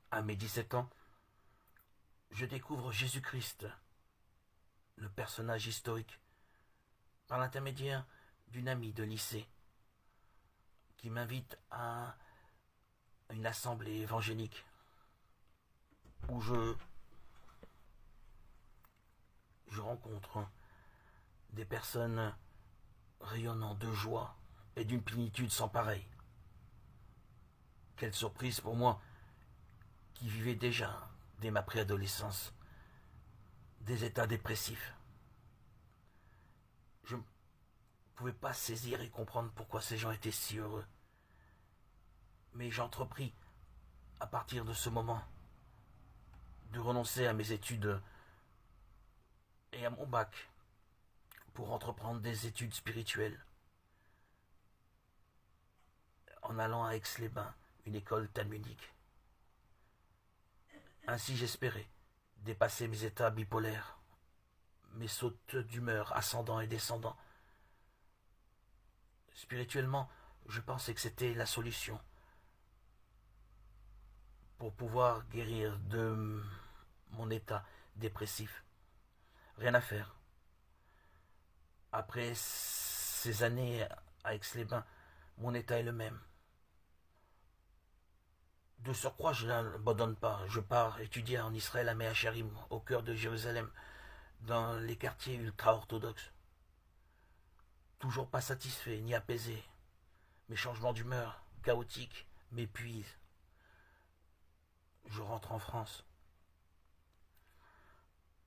À mes 17 ans, je découvre Jésus-Christ, le personnage historique, par l'intermédiaire d'une amie de lycée qui m'invite à une assemblée évangélique où je rencontre des personnes rayonnant de joie et d'une plénitude sans pareil. Quelle surprise pour moi qui vivais déjà, dès ma préadolescence, des états dépressifs. Je ne pouvais pas saisir et comprendre pourquoi ces gens étaient si heureux. Mais j'entrepris, à partir de ce moment, de renoncer à mes études et à mon bac pour entreprendre des études spirituelles en allant à Aix-les-Bains, une école talmudique. Ainsi j'espérais dépasser mes états bipolaires, mes sautes d'humeur ascendant et descendant. Spirituellement, je pensais que c'était la solution pour pouvoir guérir de mon état dépressif. Rien à faire. Après ces années à Aix-les-Bains, mon état est le même. De surcroît, je n'abandonne pas. Je pars étudier en Israël à Meacharim, au cœur de Jérusalem, dans les quartiers ultra-orthodoxes. Toujours pas satisfait ni apaisé. Mes changements d'humeur, chaotiques, m'épuisent. Je rentre en France.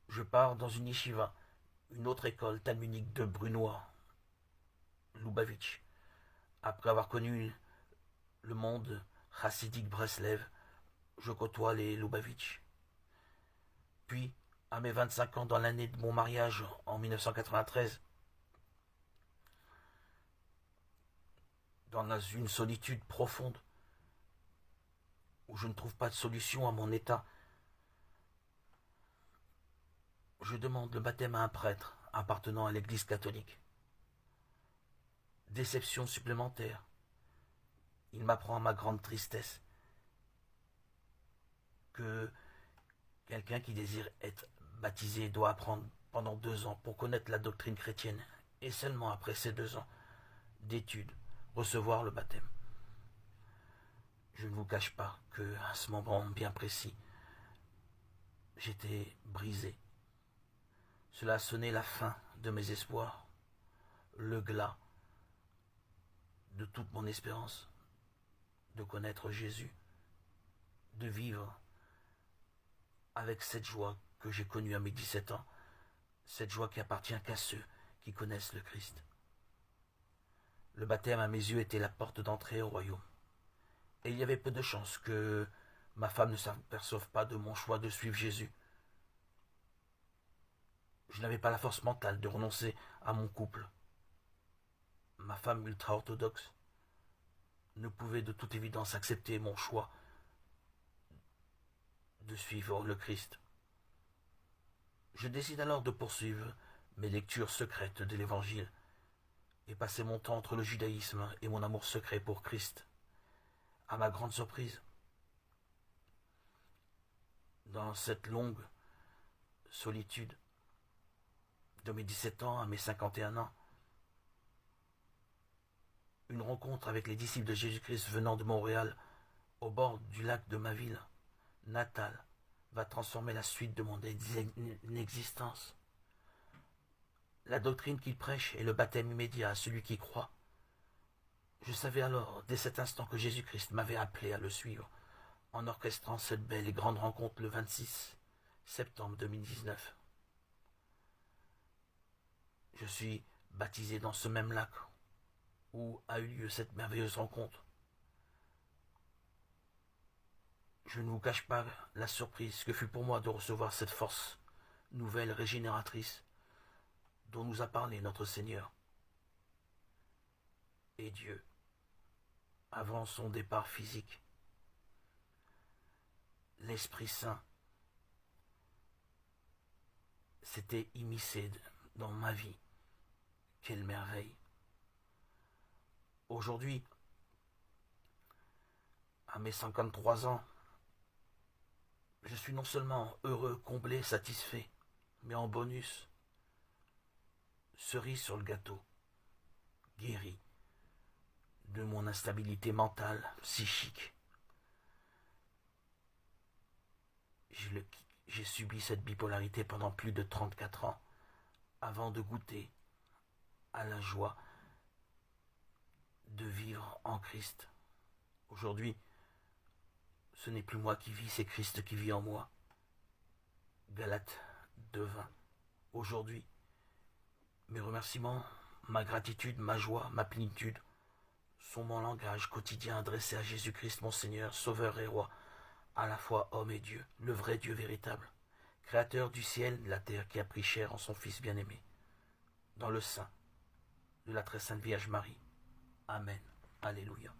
Je pars dans une yeshiva, une autre école talmudique de Brunois, Lubavitch. Après avoir connu le monde chassidique Breslev, je côtoie les Lubavitch. Puis, à mes 25 ans, dans l'année de mon mariage, en 1993, dans une solitude profonde, où je ne trouve pas de solution à mon état, je demande le baptême à un prêtre appartenant à l'église catholique. Déception supplémentaire. Il m'apprend à ma grande tristesse que quelqu'un qui désire être baptisé doit apprendre pendant 2 ans pour connaître la doctrine chrétienne, et seulement après ces 2 ans d'études, recevoir le baptême. Je ne vous cache pas que à ce moment bien précis, j'étais brisé. Cela a sonné la fin de mes espoirs, le glas de toute mon espérance de connaître Jésus, de vivre avec cette joie que j'ai connue à mes 17 ans, cette joie qui appartient qu'à ceux qui connaissent le Christ. Le baptême à mes yeux était la porte d'entrée au royaume. Et il y avait peu de chances que ma femme ne s'aperçoive pas de mon choix de suivre Jésus. Je n'avais pas la force mentale de renoncer à mon couple. Ma femme ultra-orthodoxe ne pouvait de toute évidence accepter mon choix de suivre le Christ. Je décide alors de poursuivre mes lectures secrètes de l'Évangile et passer mon temps entre le judaïsme et mon amour secret pour Christ. À ma grande surprise, dans cette longue solitude, de mes 17 ans à mes 51 ans, une rencontre avec les disciples de Jésus-Christ venant de Montréal, au bord du lac de ma ville natale, va transformer la suite de mon existence. La doctrine qu'il prêche est le baptême immédiat à celui qui croit. Je savais alors, dès cet instant, que Jésus-Christ m'avait appelé à le suivre, en orchestrant cette belle et grande rencontre le 26 septembre 2019. Je suis baptisé dans ce même lac où a eu lieu cette merveilleuse rencontre. Je ne vous cache pas la surprise que fut pour moi de recevoir cette force nouvelle régénératrice dont nous a parlé notre Seigneur et Dieu avant son départ physique. L'Esprit Saint s'était immiscé dans ma vie. Quelle merveille! Aujourd'hui, à mes 53 ans, je suis non seulement heureux, comblé, satisfait, mais en bonus, cerise sur le gâteau, guéri de mon instabilité mentale, psychique. J'ai subi cette bipolarité pendant plus de 34 ans avant de goûter à la joie de vivre en Christ. Aujourd'hui, ce n'est plus moi qui vis, c'est Christ qui vit en moi. Galates 2:20. Aujourd'hui, mes remerciements, ma gratitude, ma joie, ma plénitude sont mon langage quotidien adressé à Jésus-Christ, mon Seigneur, Sauveur et Roi, à la fois homme et Dieu, le vrai Dieu véritable, Créateur du ciel et de la terre, qui a pris chair en son Fils bien-aimé, dans le sein de la très sainte Vierge Marie. Amen. Alléluia.